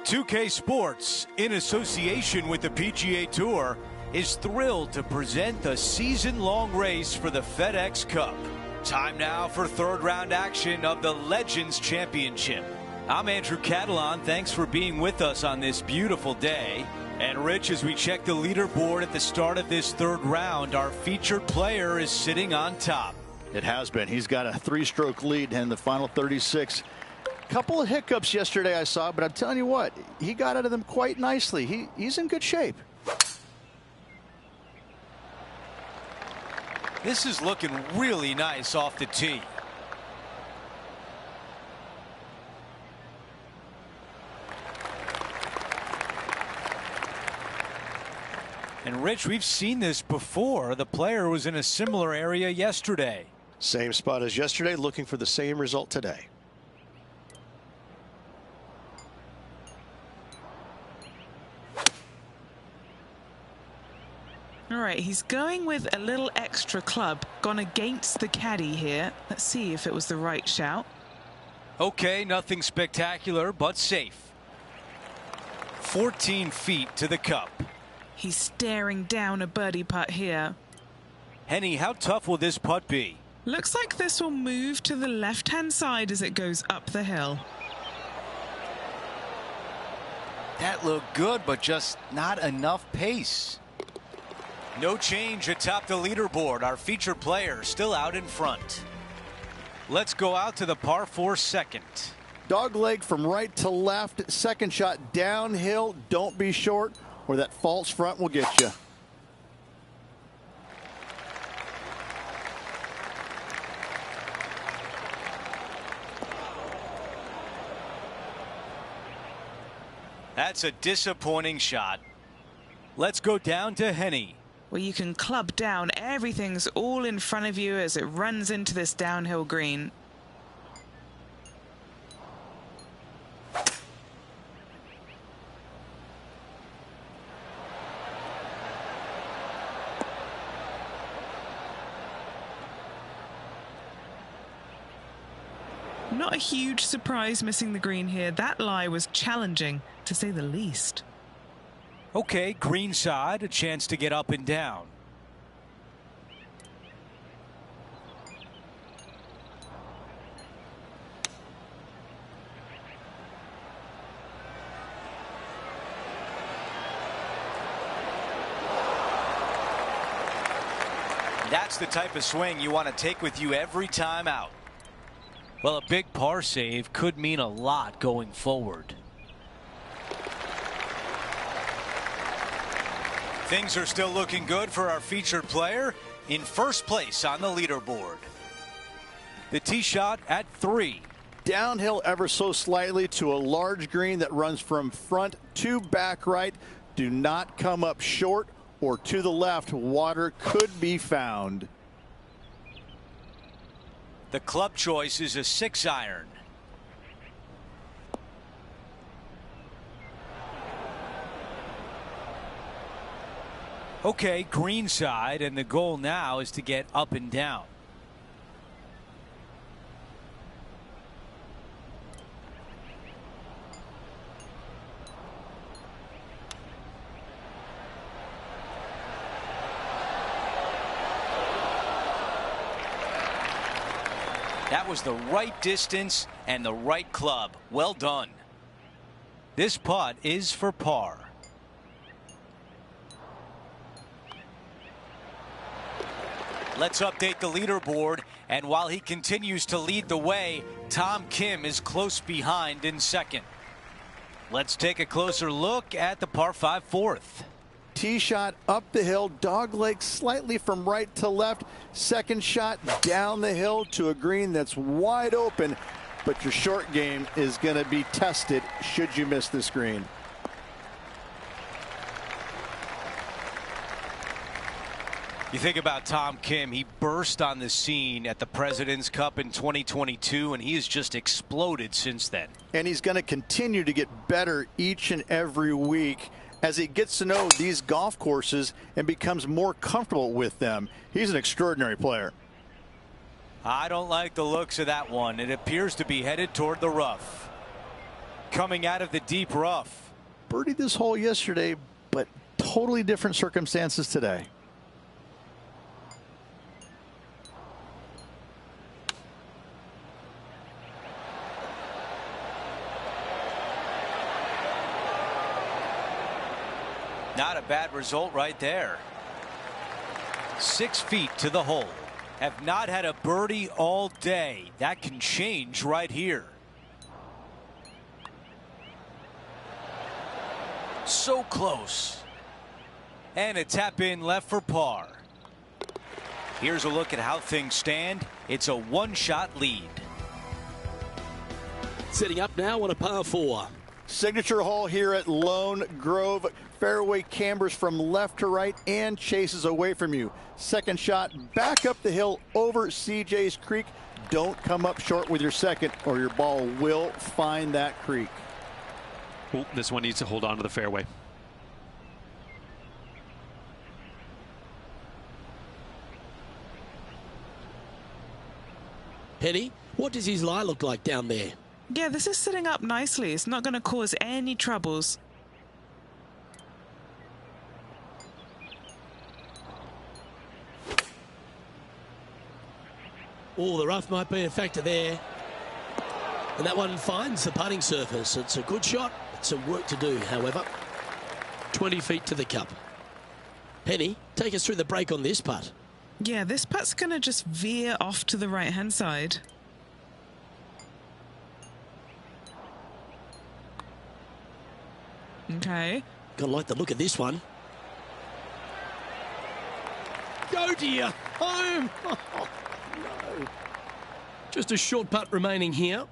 2K Sports, in association with the PGA Tour, is thrilled to present the season-long race for the FedEx Cup. Time now for third round action of the Legends Championship. I'm Andrew Catalan. Thanks for being with us on this beautiful day. And Rich, as we check the leaderboard at the start of this third round, our featured player is sitting on top. It has been. He's got a 3-stroke lead in the final 36. Couple of hiccups yesterday I saw, but I'm telling you what, he got out of them quite nicely. He's in good shape. This is looking really nice off the tee. And Rich, we've seen this before. The player was in a similar area yesterday. Same spot as yesterday, looking for the same result today. All right, he's going with a little extra club, gone against the caddy here. Let's see if it was the right shout. Okay, nothing spectacular, but safe. 14 feet to the cup. He's staring down a birdie putt here. Henny, how tough will this putt be? Looks like this will move to the left-hand side as it goes up the hill. That looked good, but just not enough pace. No change atop the leaderboard. Our featured player still out in front. Let's go out to the par 4 second. Dogleg from right to left. Second shot downhill. Don't be short, or that false front will get you. That's a disappointing shot. Let's go down to Henny. Well, you can club down. Everything's all in front of you as it runs into this downhill green. Not a huge surprise missing the green here. That lie was challenging, to say the least. Okay, green side, a chance to get up and down. That's the type of swing you want to take with you every time out. Well, a big par save could mean a lot going forward. Things are still looking good for our featured player in first place on the leaderboard. The tee shot at 3. Downhill ever so slightly to a large green that runs from front to back right. Do not come up short or to the left. Water could be found. The club choice is a 6-iron. Okay, green side, and the goal now is to get up and down. That was the right distance and the right club. Well done. This putt is for par. Let's update the leaderboard, and while he continues to lead the way, Tom Kim is close behind in second. Let's take a closer look at the par 5 fourth. Tee shot up the hill, dogleg slightly from right to left. Second shot down the hill to a green that's wide open, but your short game is going to be tested should you miss this green. You think about Tom Kim, he burst on the scene at the President's Cup in 2022, and he has just exploded since then. And he's going to continue to get better each and every week as he gets to know these golf courses and becomes more comfortable with them. He's an extraordinary player. I don't like the looks of that one. It appears to be headed toward the rough. Coming out of the deep rough. Birdied this hole yesterday, but totally different circumstances today. Not a bad result right there. 6 feet to the hole. Have not had a birdie all day. That can change right here. So close. And a tap in left for par. Here's a look at how things stand. It's a one-shot lead. Setting up now on a par 4. Signature hole here at Lone Grove. Fairway cambers from left to right and chases away from you. Second shot back up the hill over CJ's Creek. Don't come up short with your second or your ball will find that creek. Ooh, this one needs to hold on to the fairway. Penny, what does his lie look like down there? Yeah, this is setting up nicely. It's not going to cause any troubles. Oh, the rough might be a factor there. And that one finds the putting surface. It's a good shot. It's some work to do, however. 20 feet to the cup. Penny, take us through the break on this putt. Yeah, this putt's going to just veer off to the right-hand side. Okay. Gotta like the look of this one. Go to your home. Oh, no. Just a short putt remaining here.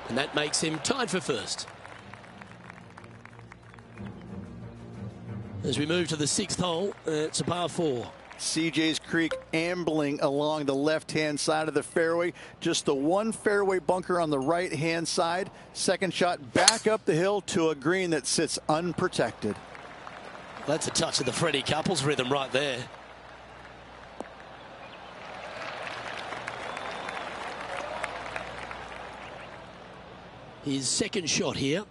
And that makes him tied for first. As we move to the 6th hole, it's a par 4. CJ's Creek ambling along the left-hand side of the fairway. Just the one fairway bunker on the right-hand side. Second shot back up the hill to a green that sits unprotected. That's a touch of the Freddie Couples rhythm right there. His second shot here.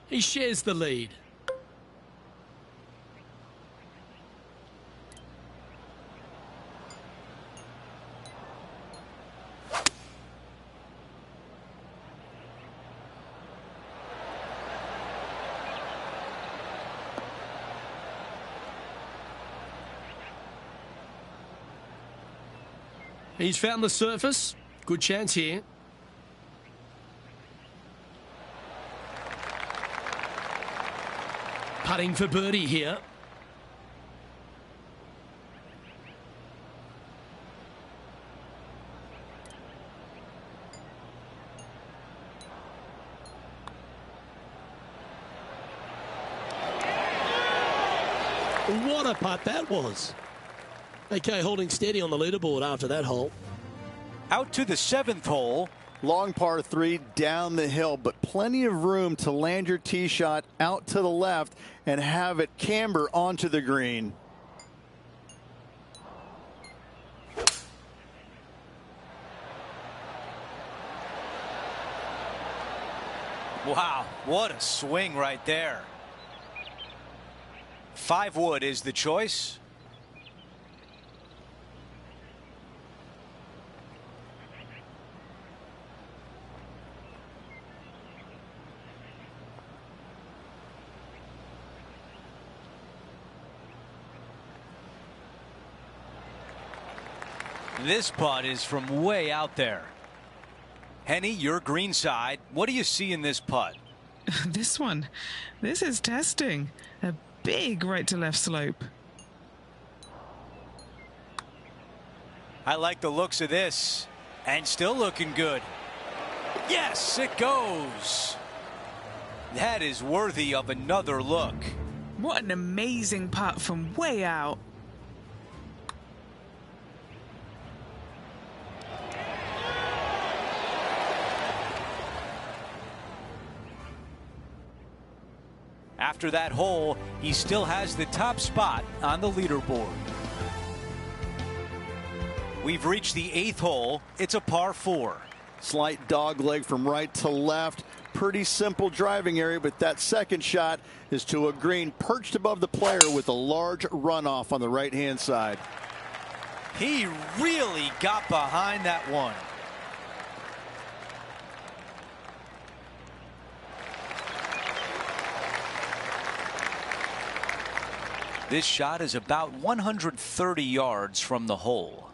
He shares the lead. He's found the surface. Good chance here. Putting for birdie here. What a putt that was. Okay, holding steady on the leaderboard after that hole. Out to the 7th hole. Long par 3 down the hill, but plenty of room to land your tee shot out to the left and have it camber onto the green. Wow, what a swing right there. 5 wood is the choice. This putt is from way out there. Henny, your green side. What do you see in this putt? This one. This is testing. A big right to left slope. I like the looks of this. And still looking good. Yes, it goes. That is worthy of another look. What an amazing putt from way out. After that hole, he still has the top spot on the leaderboard. We've reached the 8th hole. It's a par 4. Slight dog leg from right to left. Pretty simple driving area, but that second shot is to a green perched above the player with a large runoff on the right-hand side. He really got behind that one. This shot is about 130 yards from the hole.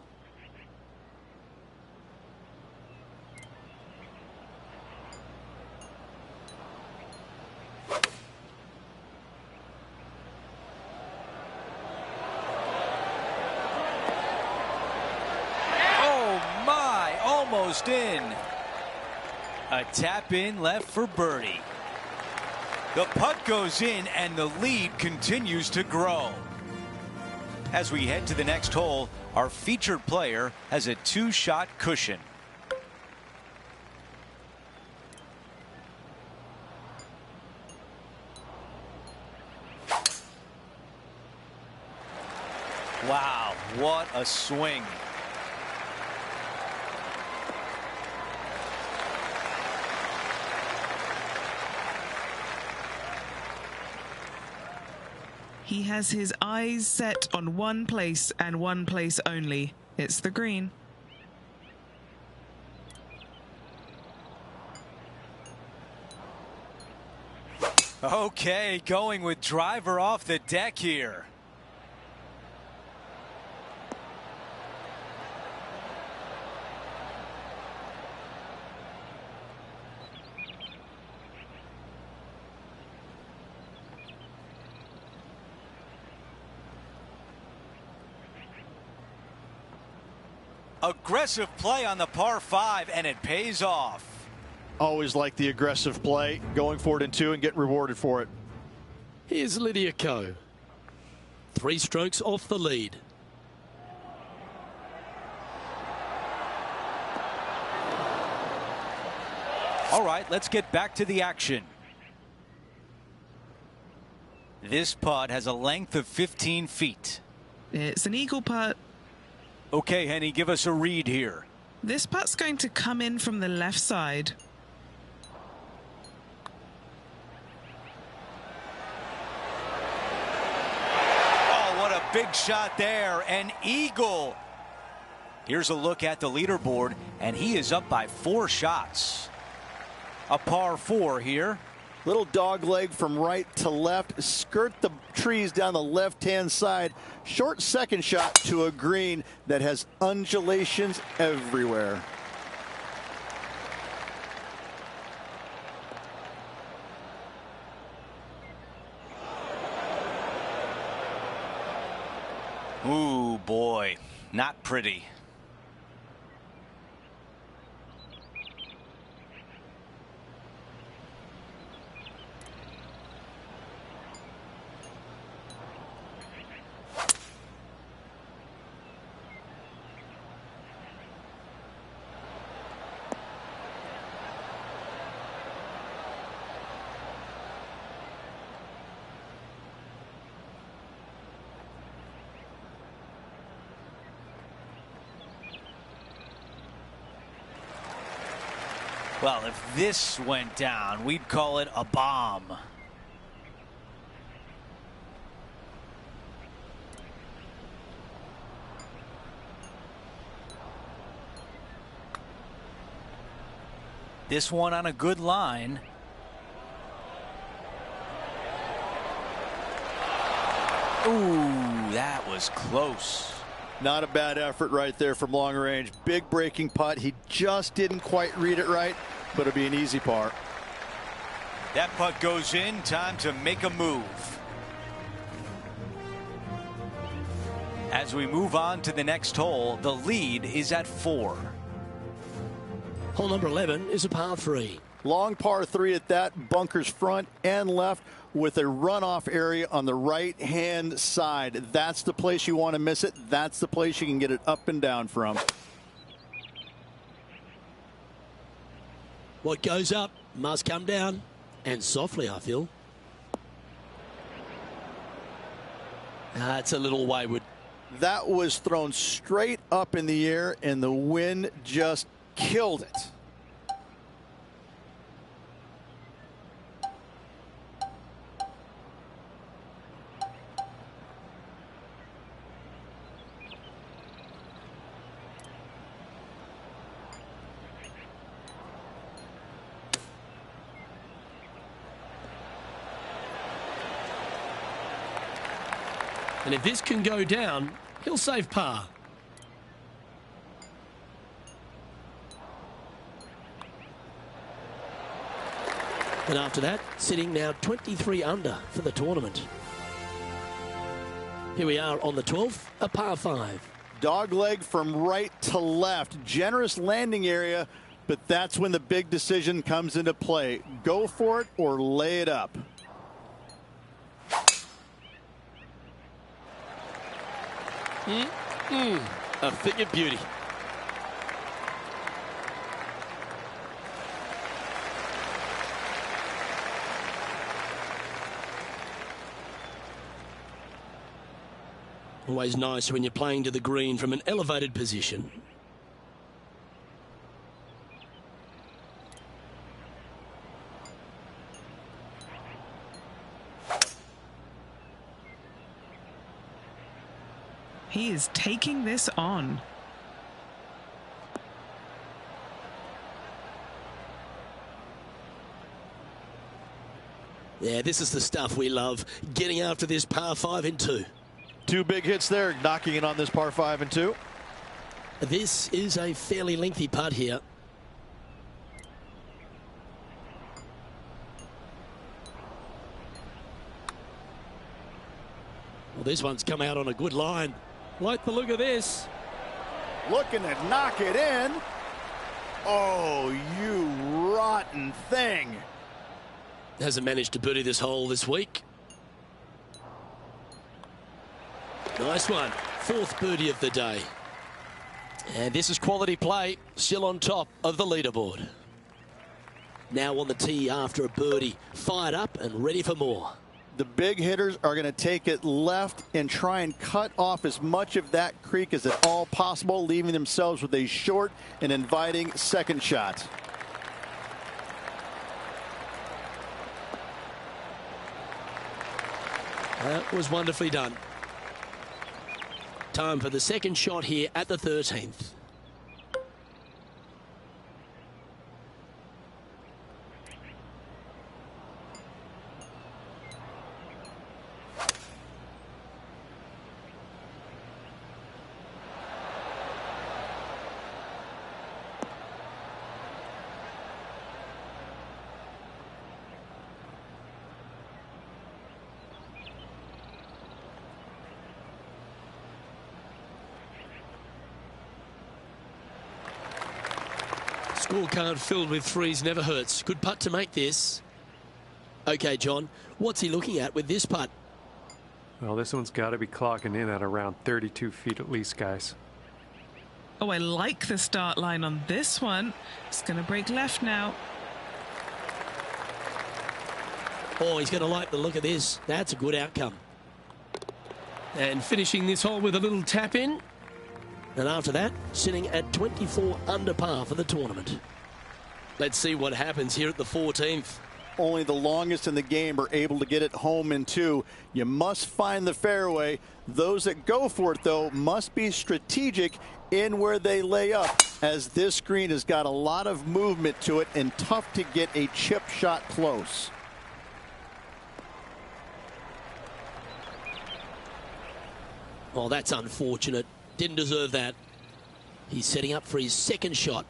Almost in. A tap in left for birdie. The putt goes in and the lead continues to grow. As we head to the next hole, our featured player has a 2-shot cushion. Wow, what a swing. He has his eyes set on one place and one place only. It's the green. Okay, going with driver off the deck here. Aggressive play on the par 5, and it pays off. Always like the aggressive play, going for it in 2 and get rewarded for it. Here's Lydia Ko. 3 strokes off the lead. All right, let's get back to the action. This putt has a length of 15 feet. It's an eagle putt. Okay, Henny, give us a read here. This putt's going to come in from the left side. Oh, what a big shot there. An eagle. Here's a look at the leaderboard, and he is up by 4 shots. A par 4 here. Little dog leg from right to left. Skirt the trees down the left-hand side. Short second shot to a green that has undulations everywhere. Ooh, boy, not pretty. Well, if this went down, we'd call it a bomb. This one on a good line. Ooh, that was close. Not a bad effort right there from long range. Big breaking putt. He just didn't quite read it right, but it'll be an easy par. That putt goes in. Time to make a move. As we move on to the next hole, the lead is at 4. Hole number 11 is a par 3. Long par 3 at that. Bunkers front and left with a runoff area on the right-hand side. That's the place you want to miss it. That's the place you can get it up and down from. What goes up must come down, and softly, I feel. It's a little wayward. That was thrown straight up in the air, and the wind just killed it. And if this can go down, he'll save par. And after that, sitting now 23 under for the tournament. Here we are on the 12th, a par 5. Dogleg from right to left. Generous landing area, but that's when the big decision comes into play. Go for it or lay it up. A thing of beauty. Always nice when you're playing to the green from an elevated position. He is taking this on. Yeah, this is the stuff we love. Getting after this par 5 in 2. 2 big hits there, knocking it on this par 5 and 2. This is a fairly lengthy putt here. Well, this one's come out on a good line. Like the look of this. Looking to knock it in. Oh, you rotten thing. Hasn't managed to birdie this hole this week. Nice one. 4th birdie of the day. And this is quality play. Still on top of the leaderboard. Now on the tee after a birdie. Fired up and ready for more. The big hitters are going to take it left and try and cut off as much of that creek as at all possible, leaving themselves with a short and inviting second shot. That was wonderfully done. Time for the second shot here at the 13th. Scorecard filled with threes never hurts. Good putt to make this. Okay, John, what's he looking at with this putt? Well, this one's got to be clocking in at around 32 feet at least, guys. Oh, I like the start line on this one. It's going to break left now. Oh, he's going to like the look of this. That's a good outcome. And finishing this hole with a little tap in. And after that, sitting at 24 under par for the tournament. Let's see what happens here at the 14th. Only the longest in the game are able to get it home in 2. You must find the fairway. Those that go for it, though, must be strategic in where they lay up, as this green has got a lot of movement to it and tough to get a chip shot close. Oh, that's unfortunate. Didn't deserve that. He's setting up for his second shot.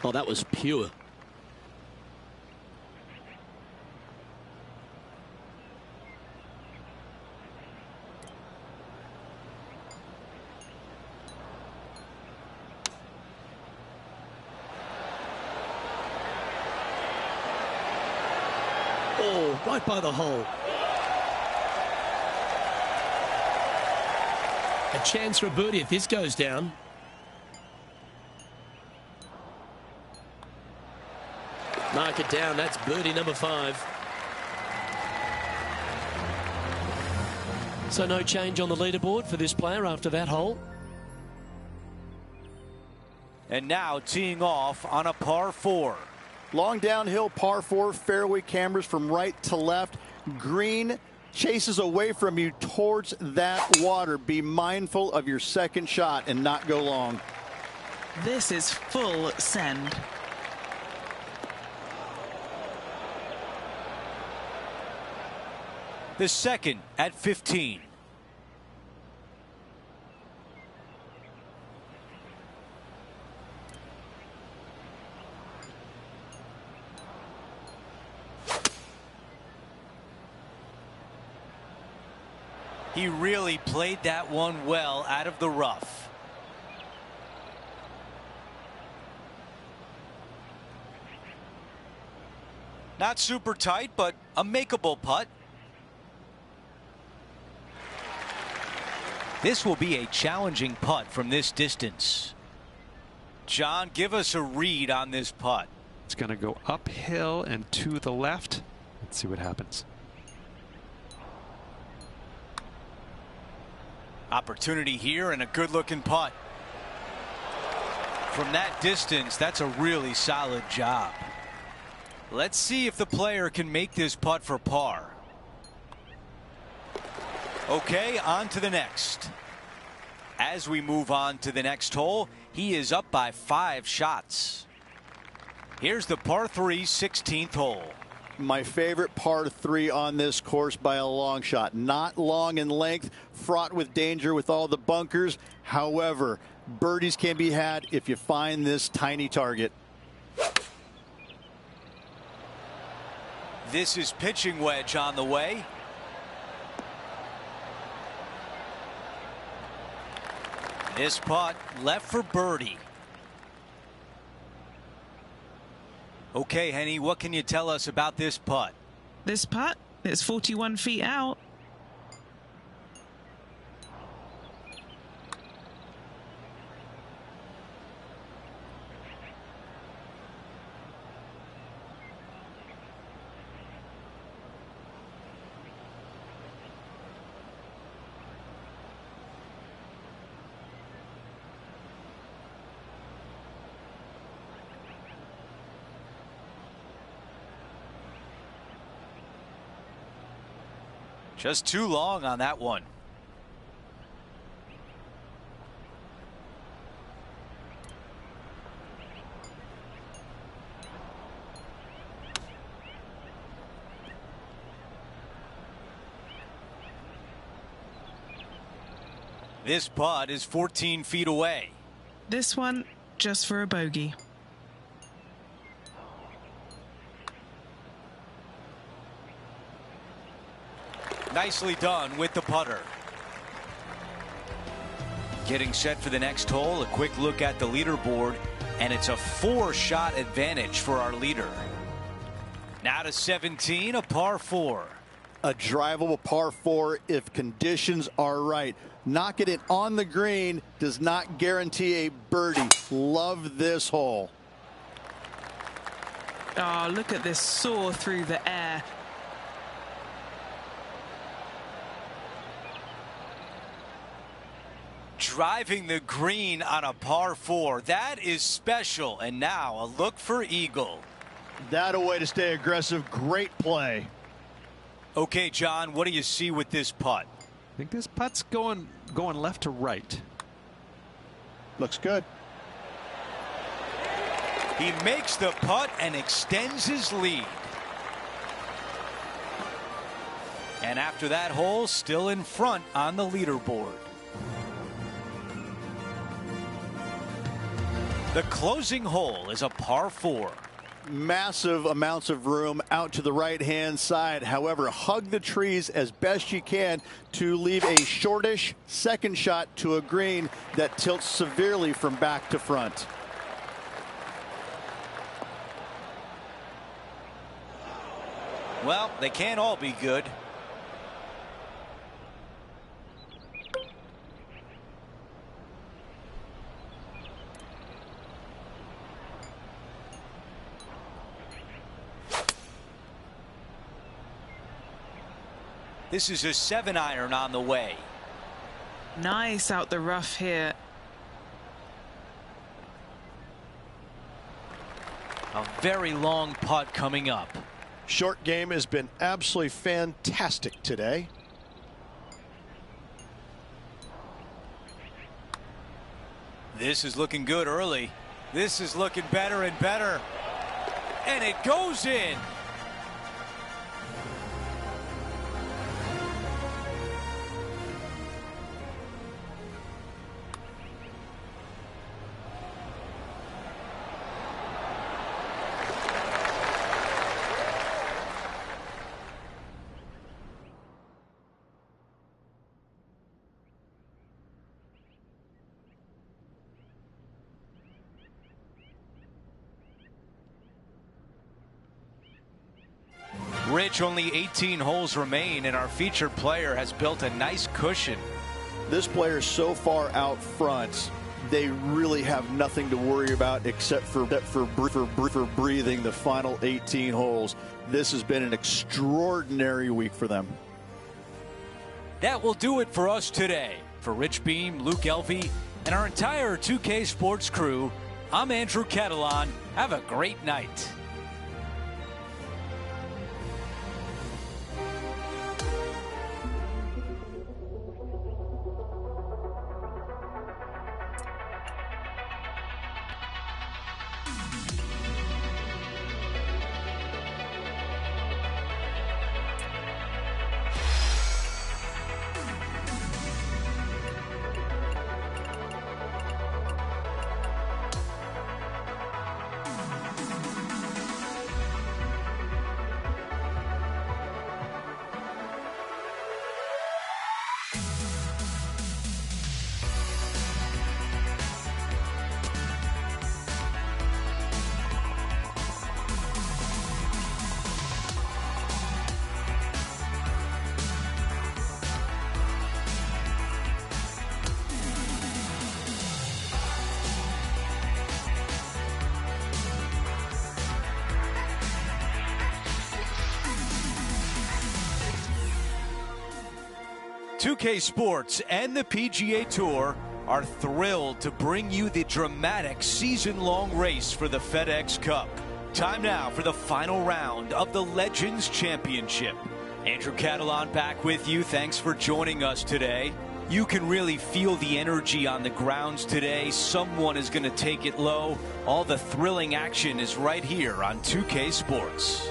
Oh, that was pure. Oh, right by the hole. A chance for a birdie if this goes down. Mark it down. That's birdie number 5. So no change on the leaderboard for this player after that hole. And now teeing off on a par 4. Long downhill par 4, fairway cameras from right to left. Green chases away from you towards that water. Be mindful of your second shot and not go long. This is full send. The second at 15. He really played that one well out of the rough. Not super tight, but a makeable putt. This will be a challenging putt from this distance. John, give us a read on this putt. It's going to go uphill and to the left. Let's see what happens. Opportunity here and a good looking putt. From that distance, that's a really solid job. Let's see if the player can make this putt for par. Okay, on to the next. As we move on to the next hole, he is up by 5 shots. Here's the par 3 16th hole. My favorite par 3 on this course by a long shot. Not long in length, fraught with danger with all the bunkers. However, birdies can be had if you find this tiny target. This is pitching wedge on the way. This putt left for birdie. Okay, Henny, what can you tell us about this putt? This putt, it's 41 feet out. Just too long on that one. This putt is 14 feet away. This one just for a bogey. Nicely done with the putter. Getting set for the next hole, a quick look at the leaderboard, and it's a 4-shot advantage for our leader. Now to 17, a par 4. A drivable par 4 if conditions are right. Knocking it on the green does not guarantee a birdie. Love this hole. Oh, look at this soar through the air. Driving the green on a par 4. That is special. And now a look for eagle. That a way to stay aggressive. Great play. Okay, John, what do you see with this putt? I think this putt's going left to right. Looks good. He makes the putt and extends his lead. And after that hole, still in front on the leaderboard. The closing hole is a par 4. Massive amounts of room out to the right-hand side. However, hug the trees as best you can to leave a shortish second shot to a green that tilts severely from back to front. Well, they can't all be good. This is a 7-iron on the way. Nice out the rough here. A very long putt coming up. Short game has been absolutely fantastic today. This is looking good early. This is looking better and better. And it goes in. Rich, only 18 holes remain, and our featured player has built a nice cushion. This player is so far out front, they really have nothing to worry about except for breathing the final 18 holes. This has been an extraordinary week for them. That will do it for us today. For Rich Beam, Luke Elvey, and our entire 2K Sports crew, I'm Andrew Catalan. Have a great night. .2K Sports and the PGA Tour are thrilled to bring you the dramatic season-long race for the FedEx Cup. Time now for the final round of the Legends Championship. Andrew Catalan back with you. Thanks for joining us today. You can really feel the energy on the grounds today. Someone is going to take it low. All the thrilling action is right here on 2K Sports.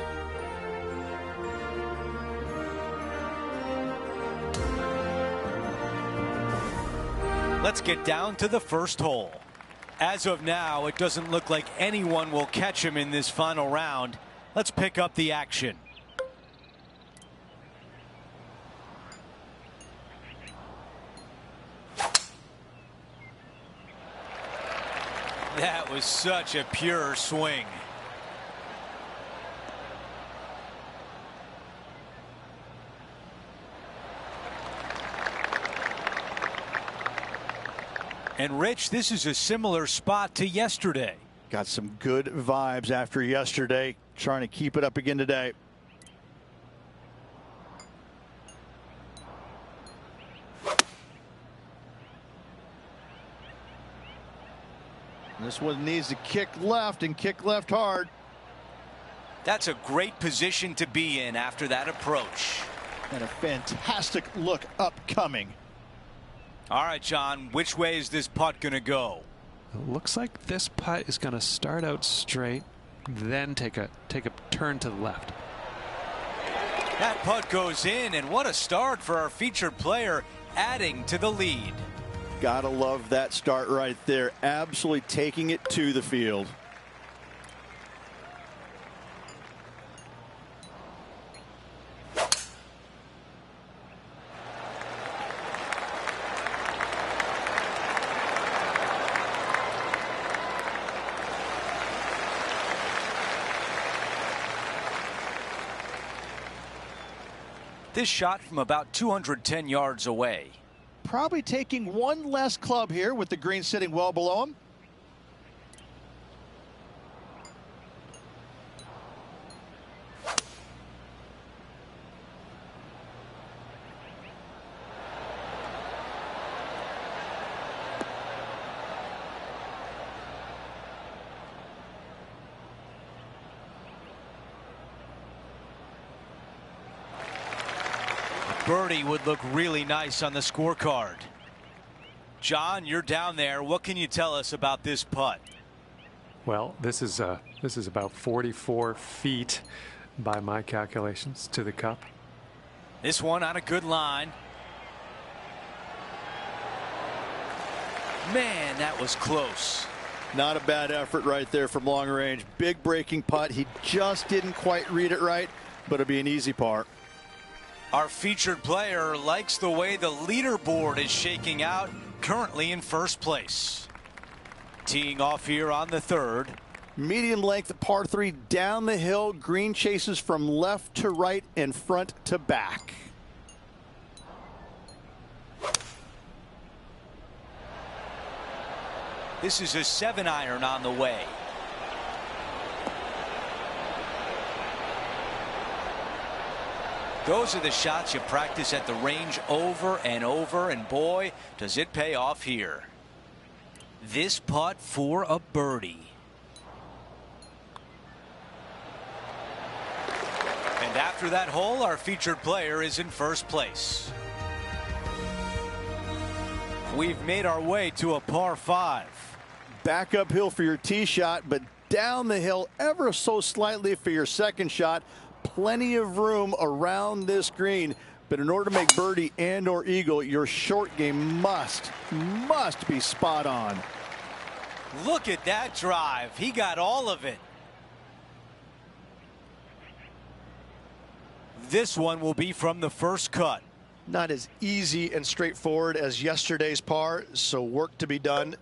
Let's get down to the first hole. As of now, it doesn't look like anyone will catch him in this final round. Let's pick up the action. That was such a pure swing. And Rich, this is a similar spot to yesterday. Got some good vibes after yesterday. Trying to keep it up again today. This one needs to kick left and kick left hard. That's a great position to be in after that approach. And a fantastic look upcoming. All right, John, which way is this putt going to go? It looks like this putt is going to start out straight, then take a turn to the left. That putt goes in, and what a start for our featured player, adding to the lead. Gotta love that start right there. Absolutely taking it to the field. This shot from about 210 yards away. Probably taking one less club here with the green sitting well below him. birdie would look really nice on the scorecard. John, you're down there. What can you tell us about this putt? Well, this is about 44 feet by my calculations to the cup. This one on a good line. Man, that was close. Not a bad effort right there from long range. Big breaking putt. He just didn't quite read it right, but it'll be an easy par. Our featured player likes the way the leaderboard is shaking out, currently in first place. Teeing off here on the third. Medium length par 3 down the hill. Green chases from left to right and front to back. This is a 7-iron on the way. Those are the shots you practice at the range over and over, and boy, does it pay off here. This putt for a birdie. And after that hole, our featured player is in first place. We've made our way to a par 5. Back uphill for your tee shot, but down the hill ever so slightly for your second shot. Plenty of room around this green, but in order to make birdie and or eagle, your short game must be spot on. Look at that drive. He got all of it. This one will be from the first cut. Not as easy and straightforward as yesterday's par, so work to be done.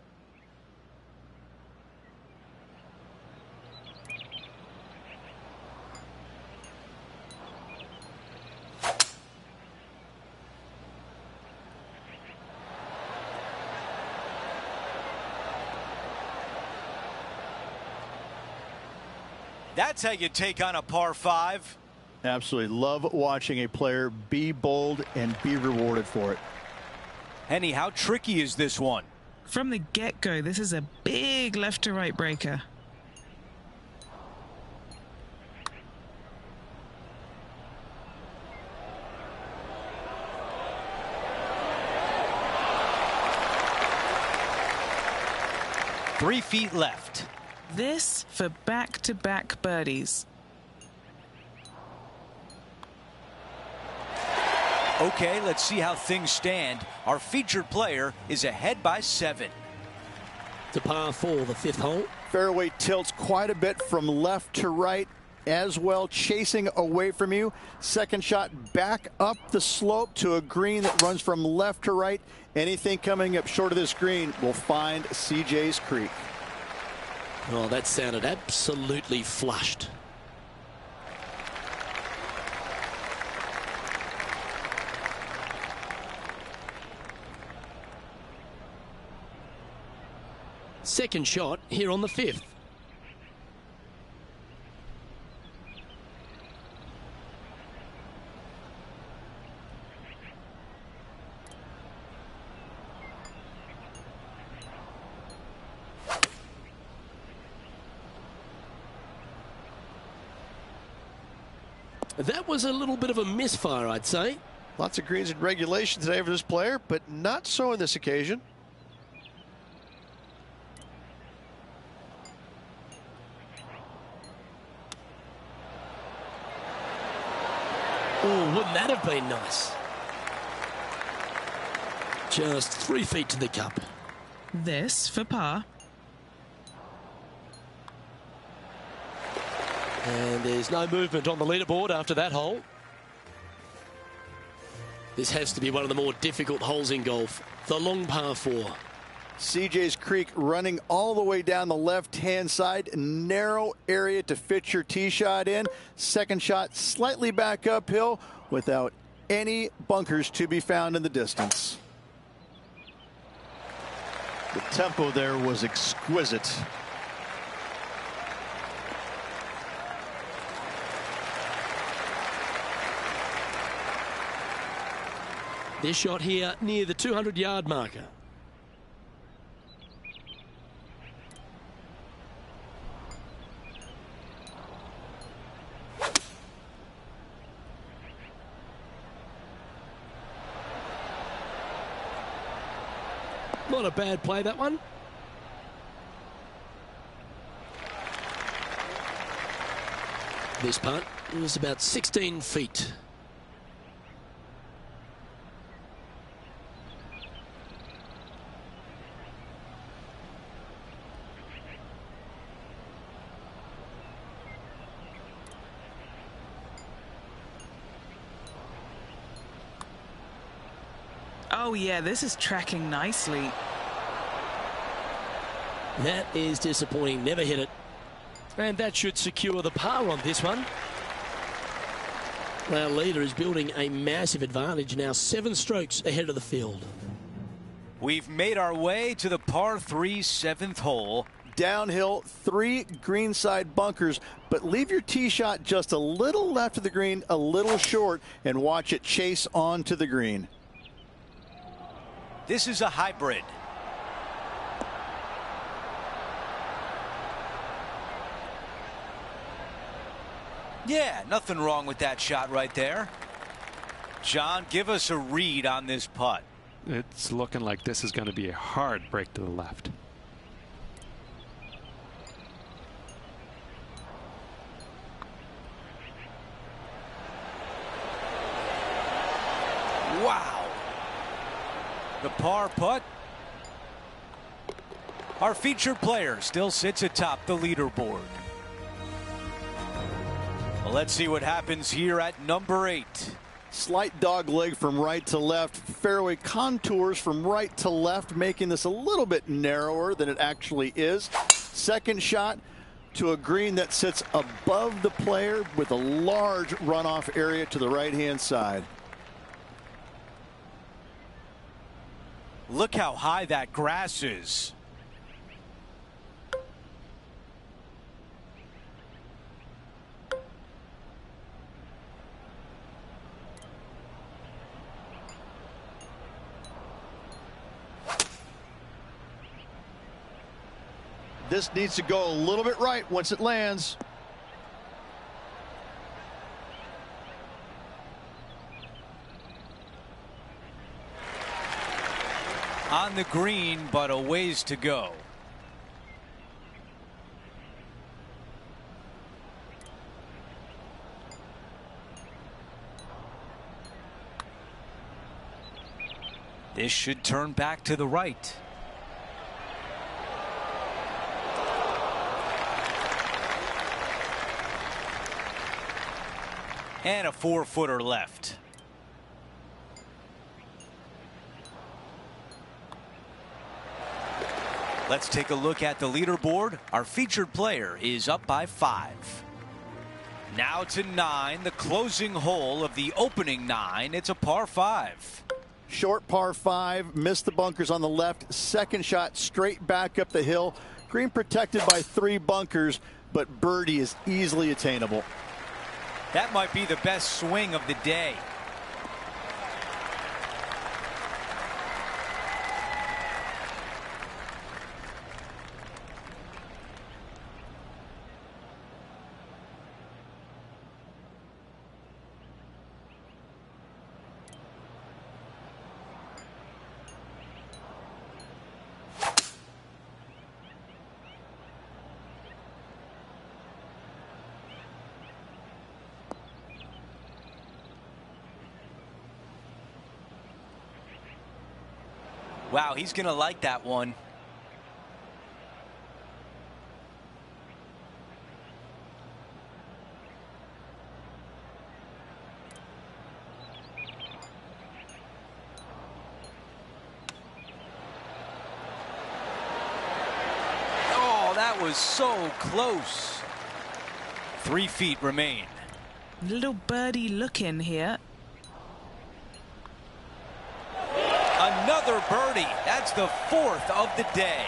That's how you take on a par 5. Absolutely love watching a player be bold and be rewarded for it. Henny, how tricky is this one? From the get-go, this is a big left to right breaker. Three feet left. This for back-to-back birdies. Okay, let's see how things stand. Our featured player is ahead by 7. To par 4, the 5th hole. Fairway tilts quite a bit from left to right as well, chasing away from you. Second shot back up the slope to a green that runs from left to right. Anything coming up short of this green will find CJ's Creek. Oh, that sounded absolutely flushed. Second shot here on the 5th. That was a little bit of a misfire, I'd say. Lots of greens in regulation today for this player, but not so on this occasion. Oh, wouldn't that have been nice? Just 3 feet to the cup. This for par. And there's no movement on the leaderboard after that hole. This has to be one of the more difficult holes in golf. The long par 4. CJ's Creek running all the way down the left-hand side. Narrow area to fit your tee shot in. Second shot slightly back uphill without any bunkers to be found in the distance. The tempo there was exquisite. This shot here near the 200-yard marker. Not a bad play, that one. This putt was about 16 feet. Oh yeah, this is tracking nicely. That is disappointing. Never hit it. And that should secure the par on this one. Our leader is building a massive advantage now, 7 strokes ahead of the field. We've made our way to the par 3 7th hole. Downhill, 3 greenside bunkers, but leave your tee shot just a little left of the green, a little short, and watch it chase onto the green. This is a hybrid. Yeah, nothing wrong with that shot right there. John, give us a read on this putt. It's looking like this is going to be a hard break to the left. Wow. The par putt. Our featured player still sits atop the leaderboard. Well, let's see what happens here at number 8. Slight dog leg from right to left. Fairway contours from right to left, making this a little bit narrower than it actually is. Second shot to a green that sits above the player with a large runoff area to the right-hand side. Look how high that grass is. This needs to go a little bit right once it lands. On the green, but a ways to go. This should turn back to the right. And a 4-footer left. Let's take a look at the leaderboard. Our featured player is up by 5. Now to 9, the closing hole of the opening 9. It's a par 5. Short par 5, missed the bunkers on the left. Second shot straight back up the hill. Green protected by 3 bunkers, but birdie is easily attainable. That might be the best swing of the day. Wow, he's going to like that one. Oh, that was so close. 3 feet remain. Little birdie look in here. Another birdie. That's the 4th of the day.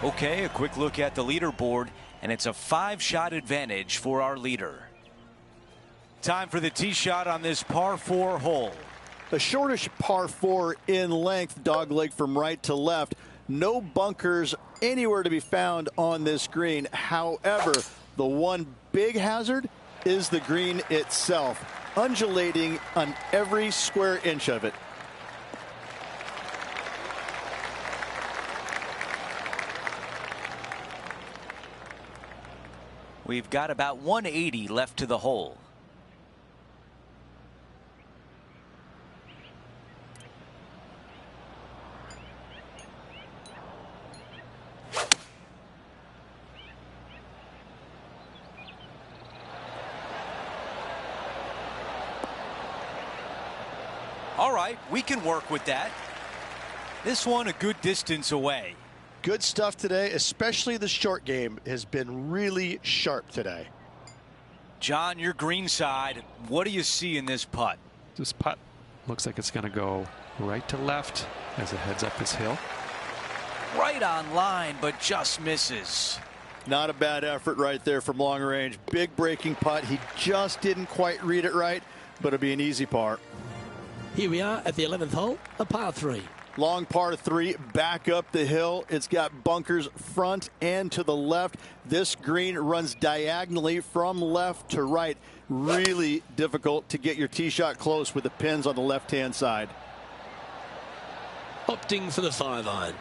Okay, a quick look at the leaderboard, and it's a 5-shot advantage for our leader. Time for the tee shot on this par 4 hole. A shortish par 4 in length, dogleg from right to left. No bunkers anywhere to be found on this green. However, the one big hazard is the green itself, undulating on every square inch of it. We've got about 180 left to the hole. All right, we can work with that. This one a good distance away. Good stuff today, especially the short game has been really sharp today. John, your green side, what do you see in this putt? This putt looks like it's going to go right to left as it heads up this hill. Right on line, but just misses. Not a bad effort right there from long range. Big breaking putt. He just didn't quite read it right, but it'll be an easy par. Here we are at the 11th hole, a par 3. Long par 3, back up the hill. It's got bunkers front and to the left. This green runs diagonally from left to right. Really difficult to get your tee shot close with the pins on the left-hand side. Opting for the 5-iron.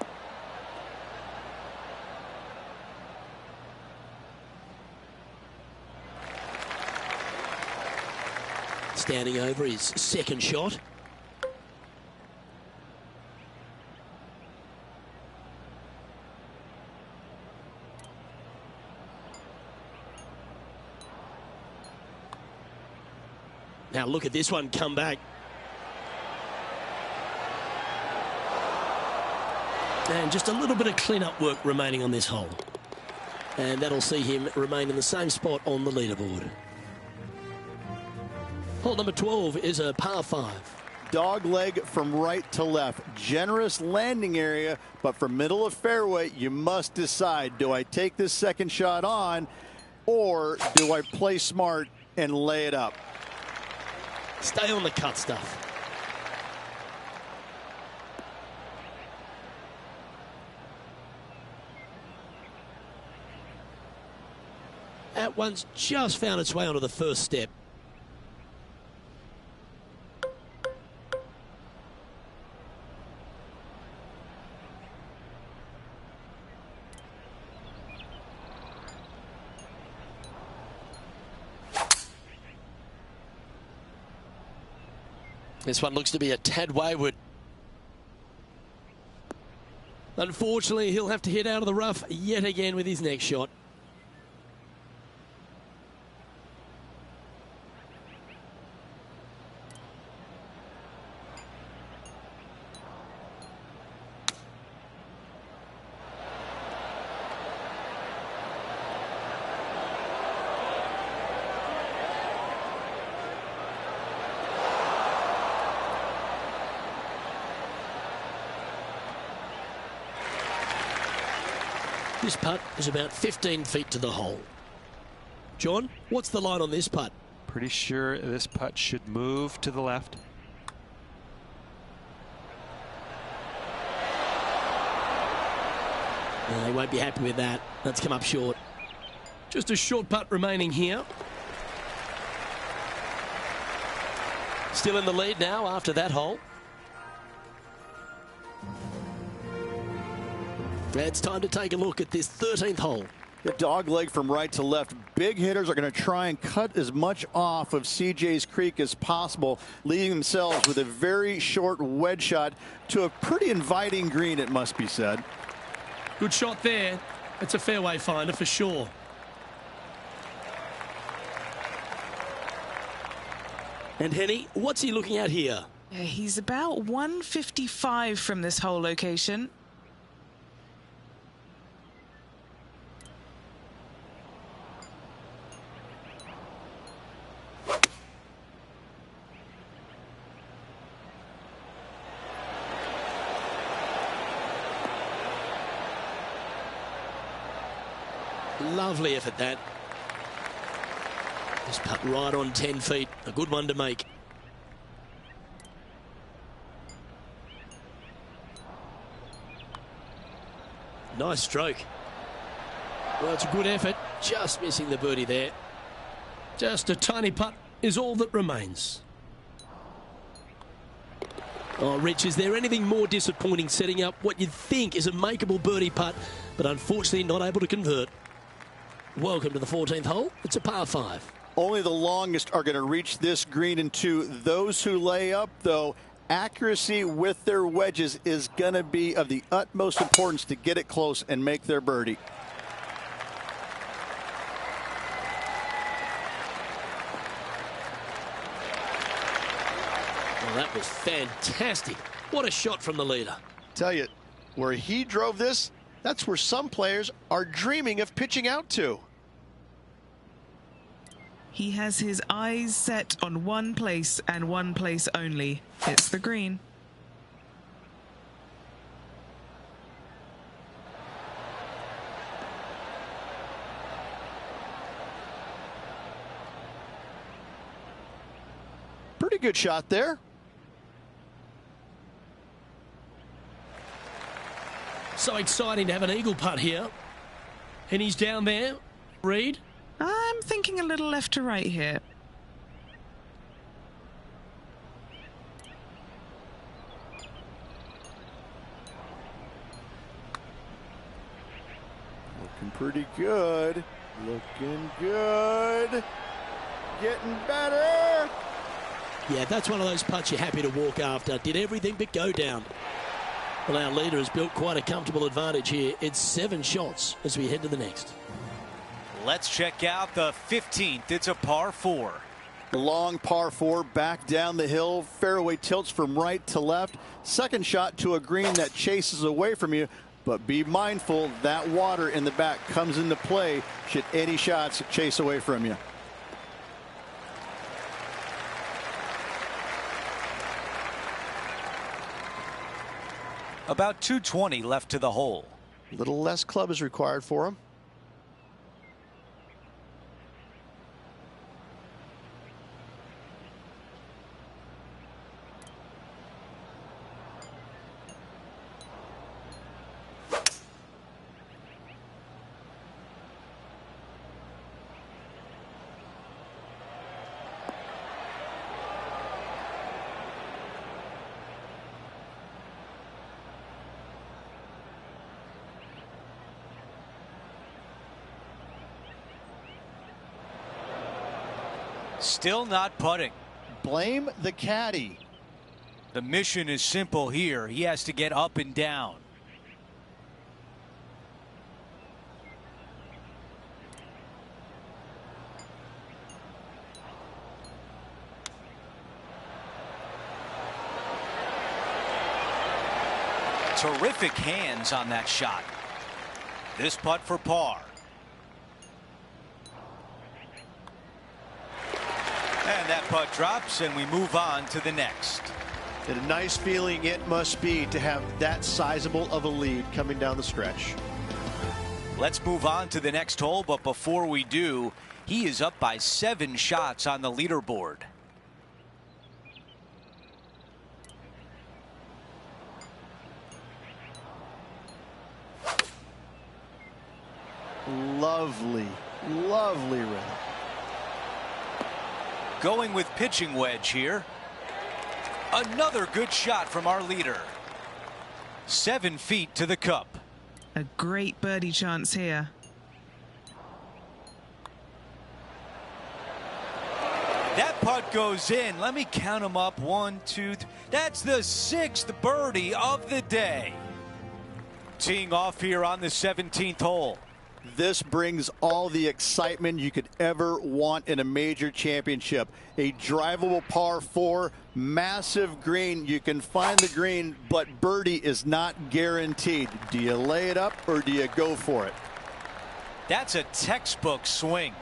Standing over his second shot. Now look at this one come back. And just a little bit of clean-up work remaining on this hole. And that'll see him remain in the same spot on the leaderboard. Hole number 12 is a par 5. Dog leg from right to left. Generous landing area, but from middle of fairway, you must decide, do I take this second shot on, or do I play smart and lay it up? Stay on the cut stuff. That one's just found its way onto the first step. This one looks to be a tad wayward. Unfortunately, he'll have to hit out of the rough yet again with his next shot. This putt is about 15 feet to the hole. John, what's the line on this putt? Pretty sure this putt should move to the left. He won't be happy with that. That's come up short. Just a short putt remaining here. Still in the lead now after that hole. It's time to take a look at this 13th hole. The dog leg from right to left. Big hitters are going to try and cut as much off of CJ's creek as possible, leaving themselves with a very short wedge shot to a pretty inviting green, it must be said. Good shot there. It's a fairway finder for sure. And Henny, what's he looking at here? Yeah, he's about 155 from this hole location. Lovely effort that. This putt right on 10 feet. A good one to make. Nice stroke. Well, it's a good effort. Just missing the birdie there. Just a tiny putt is all that remains. Oh, Rich, is there anything more disappointing setting up what you'd think is a makeable birdie putt, but unfortunately not able to convert? Welcome to the 14th hole. It's a par 5. Only the longest are going to reach this green and two. Those who lay up, though, accuracy with their wedges is going to be of the utmost importance to get it close and make their birdie. Well, that was fantastic. What a shot from the leader. Tell you, where he drove this, that's where some players are dreaming of pitching out to. He has his eyes set on one place and one place only. It's the green. Pretty good shot there. So exciting to have an eagle putt here. And he's down there. Reed? I'm thinking a little left to right here. Looking pretty good. Looking good. Getting better. Yeah, that's one of those putts you're happy to walk after. Did everything but go down. Well, our leader has built quite a comfortable advantage here. It's 7 shots as we head to the next. Let's check out the 15th. It's a par 4. Long par 4 back down the hill. Fairway tilts from right to left. Second shot to a green that chases away from you. But be mindful that water in the back comes into play should any shots chase away from you. About 220 left to the hole. A little less club is required for him. Still not putting. Blame the caddy. The mission is simple here. He has to get up and down. Terrific hands on that shot. This putt for par. And that putt drops, and we move on to the next. And a nice feeling it must be to have that sizable of a lead coming down the stretch. Let's move on to the next hole, but before we do, he is up by 7 shots on the leaderboard. Lovely, lovely rhythm. Going with pitching wedge here. Another good shot from our leader. 7 feet to the cup. A great birdie chance here. That putt goes in. Let me count them up. 1, 2, 3. That's the 6th birdie of the day. Teeing off here on the 17th hole. This brings all the excitement you could ever want in a major championship. A drivable par 4, massive green. You can find the green, but birdie is not guaranteed. Do you lay it up or do you go for it? That's a textbook swing.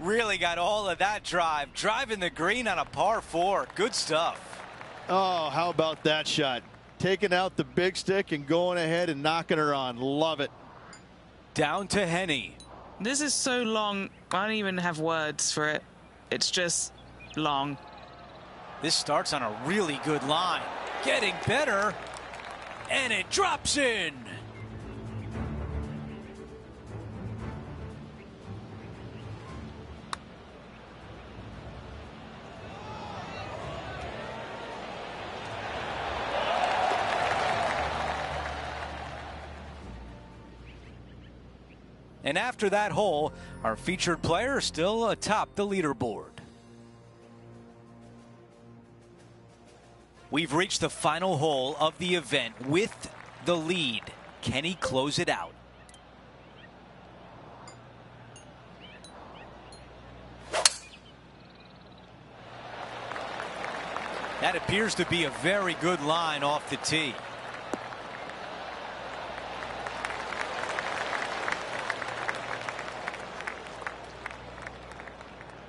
Really got all of that drive. Driving the green on a par 4. Good stuff. Oh, how about that shot? Taking out the big stick and going ahead and knocking her on. Love it. Down to Henny. This is so long, I don't even have words for it. It's just long. This starts on a really good line. Getting better. And it drops in. And after that hole, our featured player is still atop the leaderboard. We've reached the final hole of the event with the lead. Can he close it out? That appears to be a very good line off the tee.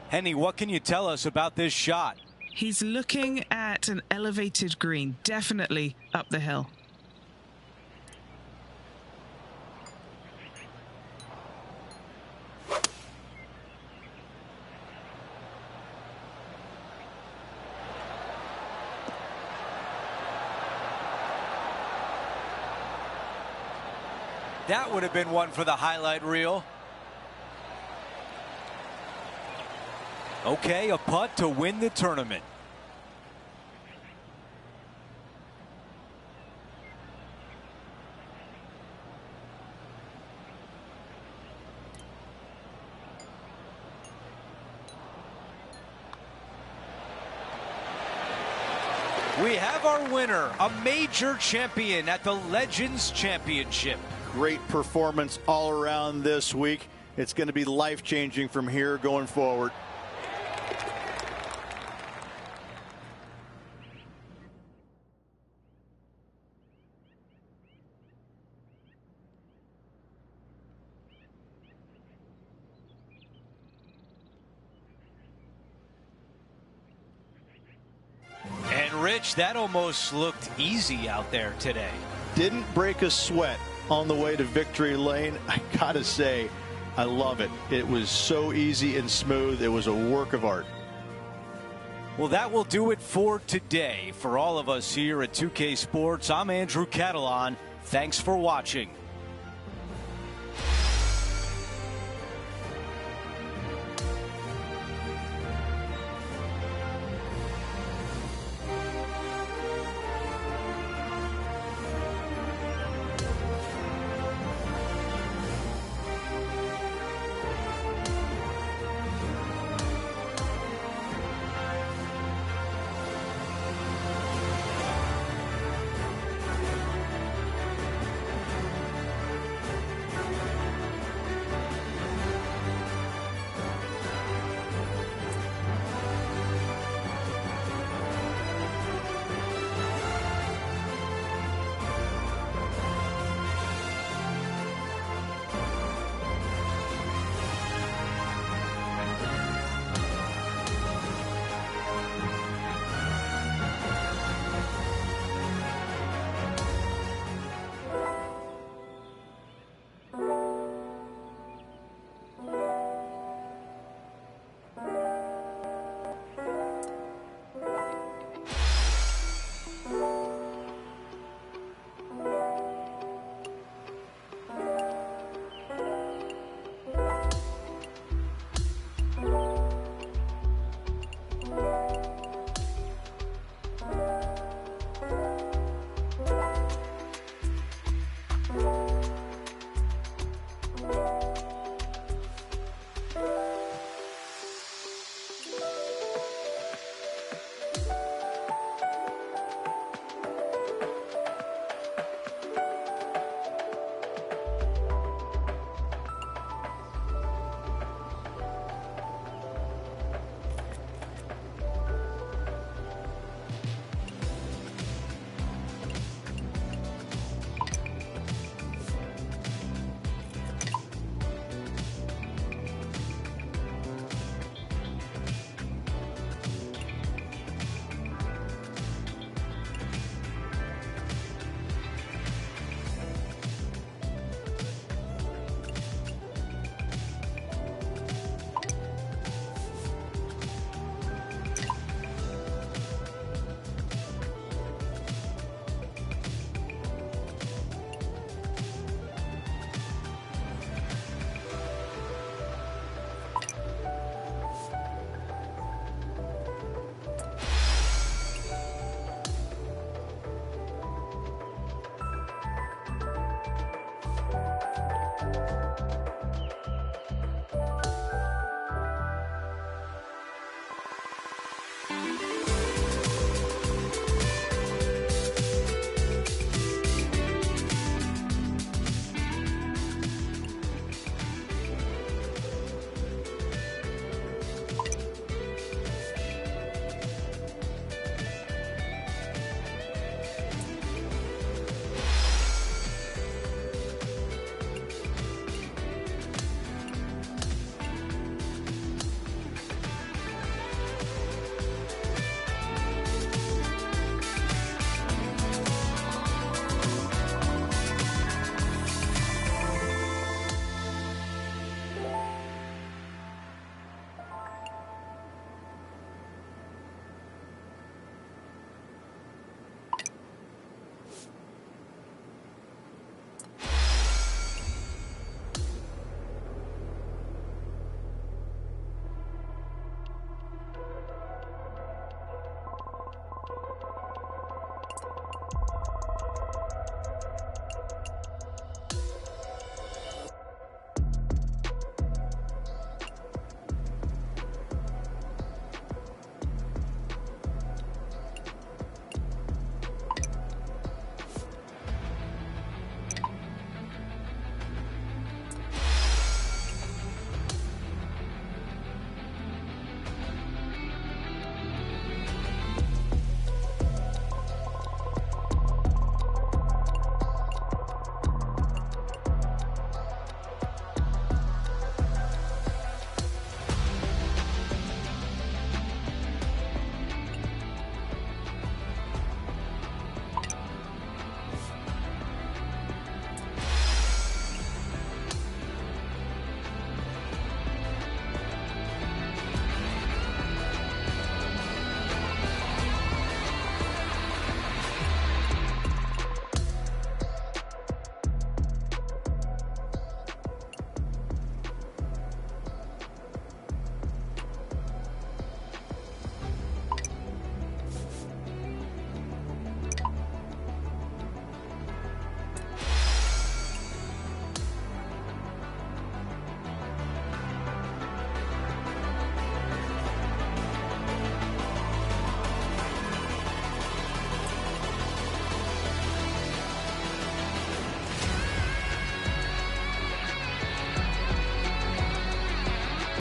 Henny, what can you tell us about this shot? He's looking at an elevated green, definitely up the hill. That would have been one for the highlight reel. Okay, a putt to win the tournament. We have our winner, a major champion at the Legends Championship. Great performance all around this week. It's going to be life-changing from here going forward. And Rich, that almost looked easy out there today. Didn't break a sweat on the way to victory lane. I gotta say, I love it. It was so easy and smooth. It was a work of art. Well, that will do it for today. For all of us here at 2K Sports, I'm Andrew Catalan. Thanks for watching.